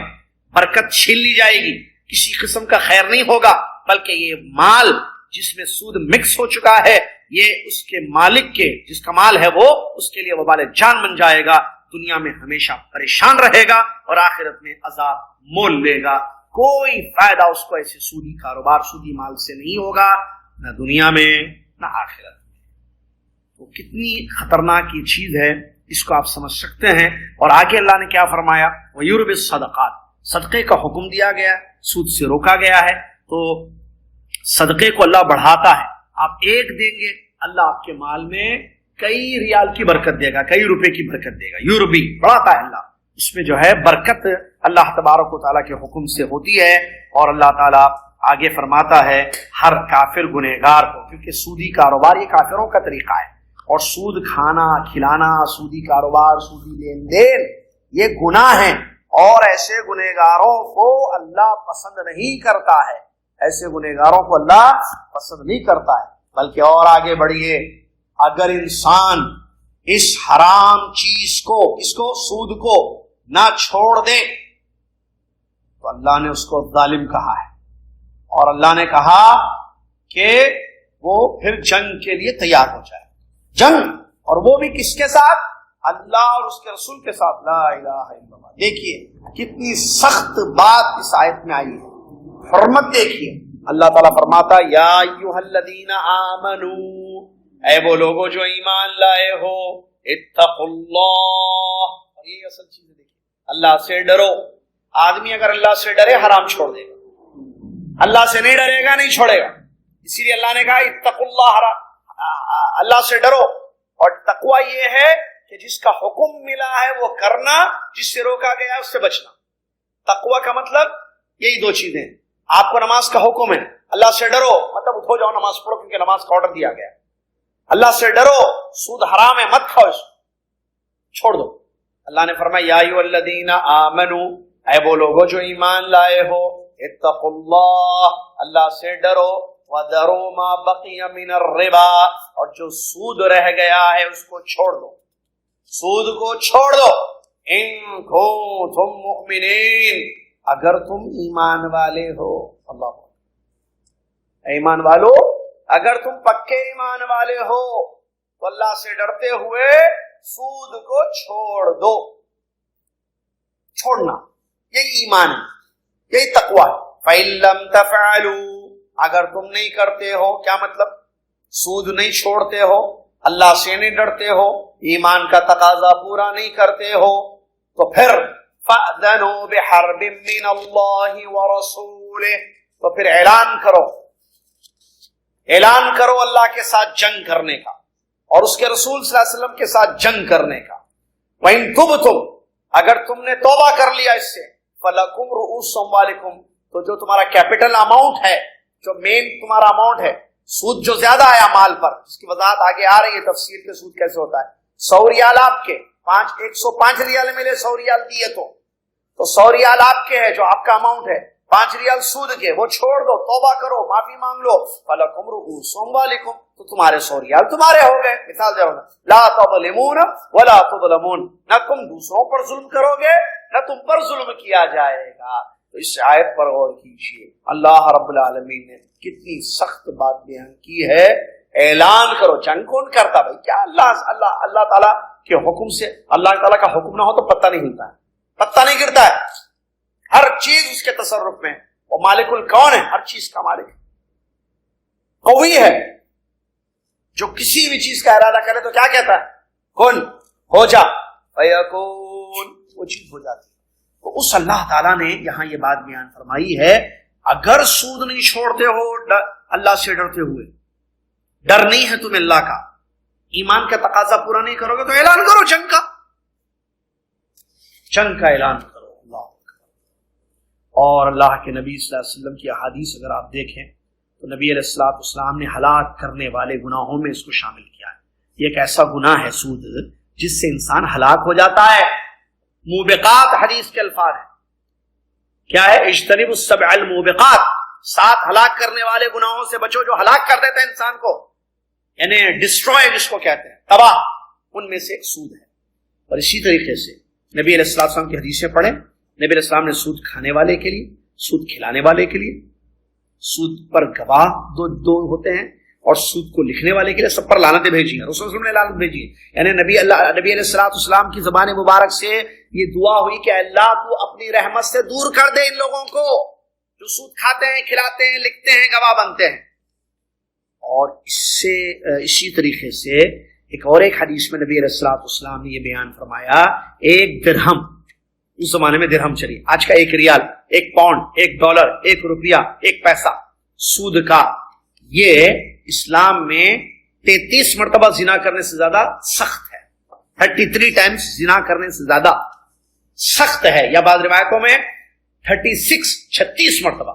برکت چھین لی جائے گی، کسی قسم کا خیر نہیں ہوگا، بلکہ یہ مال جس میں سود مکس ہو چکا ہے یہ اس کے مالک کے، جس کا مال ہے وہ اس کے لیے وبال جان بن جائے گا، دنیا میں ہمیشہ پریشان رہے گا اور آخرت میں عذاب مول لے گا۔ کوئی فائدہ اس کو ایسے سودی کاروبار، سودی مال سے نہیں ہوگا، نہ دنیا میں نہ آخرت میں۔ وہ کتنی خطرناک یہ چیز ہے، اس کو آپ سمجھ سکتے ہیں۔ اور آگے اللہ نے کیا فرمایا؟ وَيُرْبِ الصَّدَقَاتِ، صدقے کا حکم دیا گیا، سود سے روکا گیا ہے، تو صدقے کو اللہ بڑھاتا ہے۔ آپ ایک دیں گے اللہ آپ کے مال میں کئی ریال کی برکت دے گا، کئی روپے کی برکت دے گا، یوربی بڑھاتا ہے اللہ، اس میں جو ہے برکت اللہ تبارک و تعالیٰ کے حکم سے ہوتی ہے۔ اور اللہ تعالیٰ آگے فرماتا ہے ہر کافر گنہگار کو، کیونکہ سودی کاروبار یہ کافروں کا طریقہ ہے، اور سود کھانا کھلانا، سودی کاروبار، سودی لین دین یہ گناہ ہیں، اور ایسے گنہگاروں کو اللہ پسند نہیں کرتا ہے، ایسے گنہگاروں کو اللہ پسند نہیں کرتا ہے۔ بلکہ اور آگے بڑھیے، اگر انسان اس حرام چیز کو، اس کو سود کو نہ چھوڑ دے تو اللہ نے اس کو ظالم کہا ہے، اور اللہ نے کہا کہ وہ پھر جنگ کے لیے تیار ہو جائے، جنگ، اور وہ بھی کس کے ساتھ؟ اللہ اور اس کے رسول کے ساتھ، لا الہ الا اللہ۔ دیکھیے کتنی سخت بات اس آیت میں آئی ہے، حرمت دیکھیے۔ اللہ تعالیٰ فرماتا یا ایھا الذین آمنوا، اے وہ لوگوں جو ایمان لائے ہو، اتقوا اللہ، اور یہ اصل چیز ہے، دیکھیے اللہ سے ڈرو۔ آدمی اگر اللہ سے ڈرے حرام چھوڑ دے گا، اللہ سے نہیں ڈرے گا نہیں چھوڑے گا۔ اسی لیے اللہ نے کہا اتقوا اللہ، اللہ سے ڈرو، اور تقوی یہ ہے کہ جس کا حکم ملا ہے وہ کرنا، جس سے روکا گیا ہے اس سے بچنا۔ تقوی کا مطلب یہی دو چیزیں، آپ کو نماز کا حکم ہے، اللہ سے ڈرو مطلب اٹھو جاؤ نماز پڑھو، کیونکہ نماز کا آرڈر دیا گیا ہے۔ اللہ سے ڈرو، سود حرام ہے مت کھاؤ، اس چھوڑ دو۔ اللہ نے فرمایا یا ایھا الذین آمنوا، اے وہ لوگوں جو ایمان لائے ہو، اتقوا اللہ، اللہ سے ڈرو، وذروا ما بقی من الربا، اور جو سود رہ گیا ہے اس کو چھوڑ دو، سود کو چھوڑ دو، ان کنتم مؤمنین، اگر تم ایمان والے ہو۔ اللہ، ایمان والو اگر تم پکے ایمان والے ہو تو اللہ سے ڈرتے ہوئے سود کو چھوڑ دو۔ چھوڑنا یہی ایمان ہے، یہی تقوی ہے۔ فَإِن لَّمْ تَفْعَلُوا، اگر تم نہیں کرتے ہو، کیا مطلب؟ سود نہیں چھوڑتے ہو، اللہ سے نہیں ڈرتے ہو، ایمان کا تقاضا پورا نہیں کرتے ہو، تو پھر فَأْذَنُوا بِحَرْبٍ مِّنَ اللَّهِ وَرَسُولِهِ، تو پھر اعلان کرو اللہ کے ساتھ جنگ کرنے کا اور اس کے رسول صلی اللہ علیہ وسلم کے ساتھ جنگ کرنے کا۔ وَإِن تُبْتُمْ، اگر تم نے توبہ کر لیا اس سے، فَلَكُمْ رُءُوسُ أَمْوَالِكُمْ، تو جو تمہارا کیپٹل اماؤنٹ ہے، جو مین تمہارا اماؤنٹ ہے، سود جو زیادہ آیا مال پر، جس کی وضاحت آگے آ رہی ہے تفصیل پہ، سود کیسے ہوتا ہے۔ 100 ریال آپ کے، 105 ریال ملے، 100 ریال دیے تو 100 ریال آپ کے ہے جو آپ کا اماؤنٹ ہے، 5 ریال سود کے، وہ چھوڑ دو، توبہ کرو، معافی مانگ لو، فَلَكُمْ رُءُوسُ أَمْوَالِكُمْ، تو تمہارے 100 ریال تمہارے ہو گئے۔ مثال دے رہا ہوں، لا تظلمون ولا تظلمون، نہ تم دوسروں پر ظلم کرو گے نہ تم پر ظلم کیا جائے گا۔ تو اس آیت پر غور کیجیے، اللہ رب العالمین نے کتنی سخت بات بیان کی ہے۔ اعلان کرو، جنگ کون کرتا بھائی؟ کیا اللہ تعالیٰ کے حکم سے، اللہ تعالیٰ کا حکم نہ ہو تو پتہ نہیں ہلتا ہے، پتہ نہیں گرتا ہے، ہر چیز اس کے تصرف میں، وہ مالک الکون ہے، ہر چیز کا مالک قوی ہے، جو کسی بھی چیز کا ارادہ کرے تو کیا کہتا ہے؟ کن ہو جا فیکون، وہ چیز ہو جاتی ہے۔ تو اس اللہ تعالیٰ نے یہاں یہ بات بیان فرمائی ہے، اگر سود نہیں چھوڑتے ہو اللہ سے ڈرتے ہوئے، ڈر نہیں ہے تمہیں اللہ کا، ایمان کا تقاضا پورا نہیں کرو گے تو اعلان کرو جنگ کا، جنگ کا اعلان کرو۔ اور اللہ کے نبی صلی اللہ علیہ وسلم کی احادیث اگر آپ دیکھیں تو نبی علیہ الصلوۃ والسلام نے ہلاک کرنے والے گناہوں میں اس کو شامل کیا ہے۔ یہ ایک ایسا گناہ ہے سود جس سے انسان ہلاک ہو جاتا ہے۔ موبقات حدیث کے الفاظ ہیں، کیا ہے؟ اجتنبوا السبع الموبقات، 7 ہلاک کرنے والے گناہوں سے بچو جو ہلاک کر دیتے ہیں انسان کو، یعنی ڈسٹروائے جس کو کہتے ہیں، تباہ، ان میں سے ایک سود ہے۔ اور اسی طریقے سے نبی علیہ الصلوۃ والسلام کی حدیثیں پڑھیں، نبی علیہ السلام نے سود کھانے والے کے لیے، سود کھلانے والے کے لیے، سود پر گواہ دو ہوتے ہیں، اور سود کو لکھنے والے کے لیے سب پر لعنتیں بھیجی ہیں، رسول صلی اللہ علیہ وسلم نے لعنت بھیجی ہے۔ یعنی نبی علیہ الصلوۃ والسلام کی زبان مبارک سے یہ دعا ہوئی کہ اللہ تو اپنی رحمت سے دور کر دے ان لوگوں کو جو سود کھاتے ہیں، کھلاتے ہیں، لکھتے ہیں، گواہ بنتے ہیں۔ اور اسی طریقے سے ایک حدیث میں نبی علیہ الصلوۃ والسلام نے یہ بیان فرمایا، 1 درہم، اس زمانے میں درہم چلی، آج کا 1 ریال، 1 پاؤنڈ، 1 ڈالر، 1 روپیہ، 1 پیسہ سود کا، یہ اسلام میں 33 مرتبہ زنا کرنے سے زیادہ سخت ہے. 33 ٹائمز زنا کرنے سے زیادہ سخت ہے, یا بعض روایتوں میں 36 مرتبہ.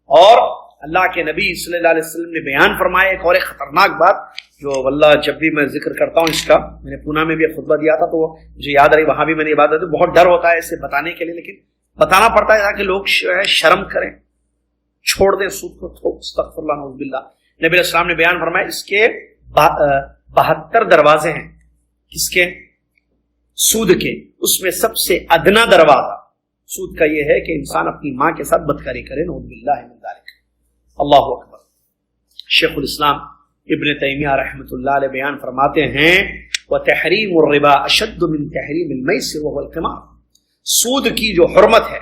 اور اللہ کے نبی صلی اللہ علیہ وسلم نے بیان فرمایا ایک اور ایک خطرناک بات جو واللہ جب بھی میں ذکر کرتا ہوں اس کا, میں نے پونا میں بھی ایک خطبہ دیا تھا تو مجھے یاد رہی, وہاں بھی میں نے یہ بات کی. بہت ڈر ہوتا ہے اسے بتانے کے لیے, لیکن بتانا پڑتا ہے تاکہ لوگ شرم کریں, چھوڑ دیں سود کو. استغفر اللہ نعوذ باللہ. نبی علیہ السلام نے بیان فرمایا اس کے 72 دروازے ہیں. کس کے؟ سود کے. اس میں سب سے ادنا دروازہ سود کا یہ ہے کہ انسان اپنی ماں کے ساتھ بدکاری کرے. نعوذ باللہ من ذالک. اللہ اکبر. شیخ الاسلام ابن تیمیہ رحمۃ اللہ علیہ بیان فرماتے ہیں وَتَحْرِيمُ الرِّبَا أَشَدُّ مِنْ تَحْرِيمِ الْمَيْسِرِ وَهُوَ الْقِمَارُ. سود کی جو حرمت ہے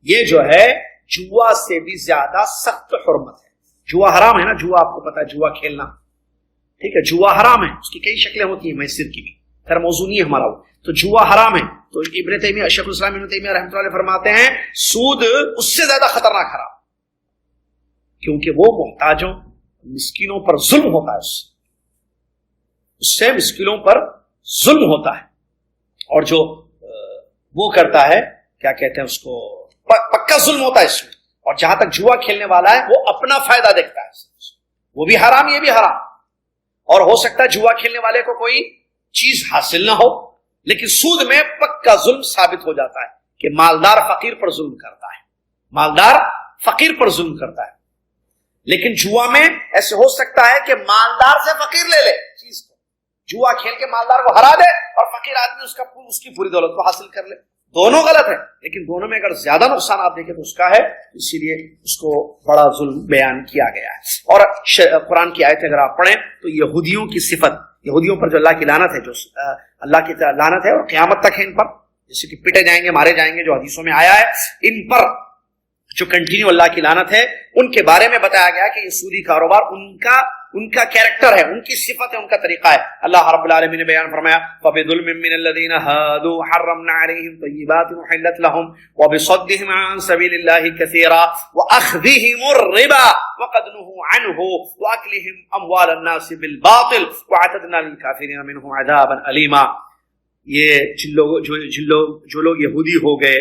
یہ جو ہے جوا سے بھی زیادہ سخت حرمت ہے. جوا حرام ہے نا, جوا آپ کو پتا ہے, جوا کھیلنا ٹھیک ہے, جوا حرام ہے. اس کی کئی شکلیں ہوتی ہیں, میسر کی بھی, خیر موضوع نہیں ہے ہمارا وہ. تو جوا حرام ہے. تو ابن تیمیہ شیخ الاسلام ابن تیمیہ رحمۃ اللہ علیہ فرماتے ہیں سود اس سے زیادہ خطرناک حرام, کیونکہ وہ محتاجوں مسکینوں پر ظلم ہوتا ہے. اس سے مسکینوں پر ظلم ہوتا ہے. اور جو وہ کرتا ہے کیا کہتے ہیں اس کو, پکا ظلم ہوتا ہے اس میں. اور جہاں تک جوا کھیلنے والا ہے وہ اپنا فائدہ دیکھتا ہے, وہ بھی حرام یہ بھی حرام. اور ہو سکتا ہے جوا کھیلنے والے کو کوئی چیز حاصل نہ ہو, لیکن سود میں پکا ظلم ثابت ہو جاتا ہے کہ مالدار فقیر پر ظلم کرتا ہے, مالدار فقیر پر ظلم کرتا ہے. لیکن جوا میں ایسے ہو سکتا ہے کہ مالدار سے فقیر لے لے چیز کو, جوا کھیل کے مالدار کو ہرا دے اور فقیر آدمی اس کی پوری دولت کو حاصل کر لے. دونوں غلط ہے, لیکن دونوں میں اگر زیادہ نقصان آپ دیکھیں تو اس کا ہے, اسی لیے اس کو بڑا ظلم بیان کیا گیا ہے. اور قرآن کی آیت اگر آپ پڑھیں تو یہودیوں کی صفت, یہودیوں پر جو اللہ کی لعنت ہے, جو اللہ کی لعنت ہے اور قیامت تک ہے ان پر, جیسے کہ پٹے جائیں گے مارے جائیں گے جو حدیثوں میں آیا ہے, ان پر جو کنٹینیو اللہ کی لعنت ہے, ان کے بارے میں بتایا گیا کہ یہ سودی کاروبار ان کا کیریکٹر ہے, ان کی صفت ہے, ان کا طریقہ ہے. اللہ رب العالمین نے بیان فرمایا فَبِظُلْمٍ مِّنَ الَّذِينَ هَادُوا حَرَّمْنَا عَلَيْهِمْ طَيِّبَاتٍ أُحِلَّتْ لَهُمْ وَبِصَدِّهِمْ عَن سَبِيلِ اللَّهِ كَثِيرًا وَأَخْذِهِمُ الرِّبَا وَقَدْ نُهُوا عَنْهُ وَأَكْلِهِمْ أَمْوَالَ النَّاسِ بِالْبَاطِلِ وَأَعْتَدْنَا لِلْكَافِرِينَ مِنْهُمْ عَذَابًا أَلِيمًا. یہ جو لوگ یہودی ہو گئے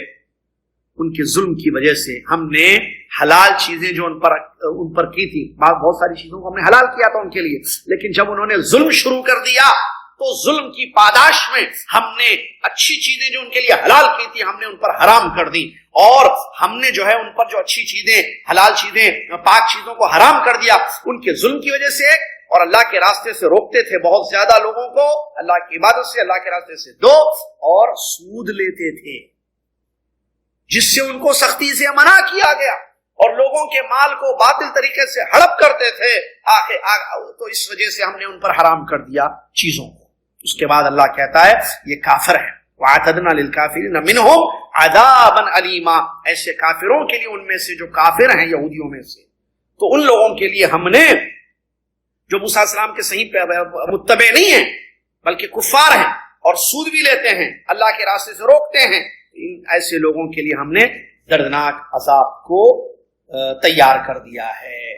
ان کے ظلم کی وجہ سے ہم نے حلال چیزیں جو ان پر کی تھی, بہت ساری چیزوں کو ہم نے حلال کیا تھا ان کے لیے, لیکن جب انہوں نے ظلم شروع کر دیا تو ظلم کی پاداش میں ہم نے اچھی چیزیں جو ان کے لیے حلال کی تھی ہم نے ان پر حرام کر دی, اور ہم نے جو ہے ان پر جو اچھی چیزیں حلال چیزیں پاک چیزوں کو حرام کر دیا ان کے ظلم کی وجہ سے. اور اللہ کے راستے سے روکتے تھے بہت زیادہ لوگوں کو, اللہ کی عبادت سے, اللہ کے راستے سے دو, اور سود لیتے تھے جس سے ان کو سختی سے منع کیا گیا, اور لوگوں کے مال کو باطل طریقے سے ہڑپ کرتے تھے. تو اس وجہ سے ہم نے ان پر حرام کر دیا چیزوں کو. اس کے بعد اللہ کہتا ہے یہ کافر ہے, وَأَعْتَدْنَا لِلْكَافِرِينَ مِنْهُمْ عَذَابًا أَلِيمًا. ایسے کافروں کے لیے, ان میں سے جو کافر ہیں یہودیوں میں سے, تو ان لوگوں کے لیے ہم نے جو موسیٰ علیہ السلام کے صحیح متبع نہیں ہیں بلکہ کفار ہیں اور سود بھی لیتے ہیں, اللہ کے راستے سے روکتے ہیں, ان ایسے لوگوں کے لیے ہم نے دردناک عذاب کو تیار کر دیا ہے.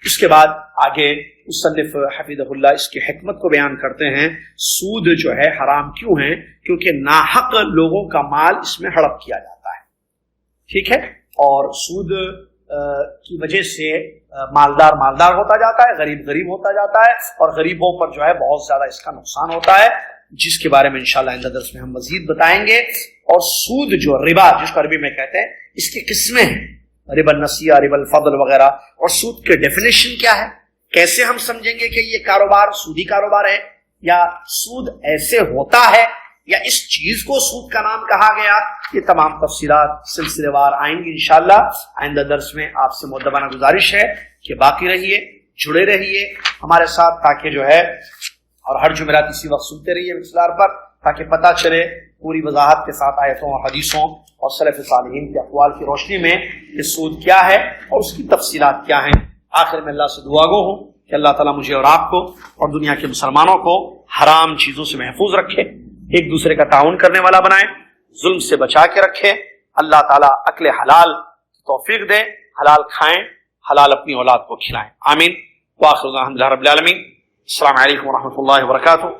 اس کے بعد آگے مصنف حفظہ اللہ اس کی حکمت کو بیان کرتے ہیں. سود جو ہے حرام کیوں ہے؟ کیونکہ ناحق لوگوں کا مال اس میں ہڑپ کیا جاتا ہے, ٹھیک ہے, اور سود کی وجہ سے مالدار ہوتا جاتا ہے, غریب ہوتا جاتا ہے, اور غریبوں پر جو ہے بہت زیادہ اس کا نقصان ہوتا ہے, جس کے بارے میں انشاءاللہ آئندہ درس میں ہم مزید بتائیں گے. اور سود جو ربا جس کو عربی میں کہتے ہیں, اس کی قسمیں ہیں, ربا النسیہ, ربا الفضل وغیرہ. اور سود کے ڈیفینیشن کیا ہے, کیسے ہم سمجھیں گے کہ یہ کاروبار سودی کاروبار ہے, یا سود ایسے ہوتا ہے, یا اس چیز کو سود کا نام کہا گیا, یہ تمام تفصیلات سلسلے وار آئیں گی انشاءاللہ آئندہ درس میں. آپ سے مؤدبانہ گزارش ہے کہ باقی رہیے, جڑے رہیے ہمارے ساتھ, تاکہ جو ہے اور ہر جمعرات اسی وقت سنتے رہیے مصرار پر, تاکہ پتہ چلے پوری وضاحت کے ساتھ آیتوں اور حدیثوں اور سلف صالحین کے اقوال کی روشنی میں کہ سود کیا ہے اور اس کی تفصیلات کیا ہیں. آخر میں اللہ سے دعا گو ہوں کہ اللہ تعالیٰ مجھے اور آپ کو اور دنیا کے مسلمانوں کو حرام چیزوں سے محفوظ رکھے, ایک دوسرے کا تعاون کرنے والا بنائے, ظلم سے بچا کے رکھے. اللہ تعالیٰ عقل حلال توفیق دے, حلال کھائیں, حلال اپنی اولاد کو کھلائیں. آمین. وآخر دعوانا الحمد للہ رب العالمین. السلام عليكم ورحمة الله وبركاته.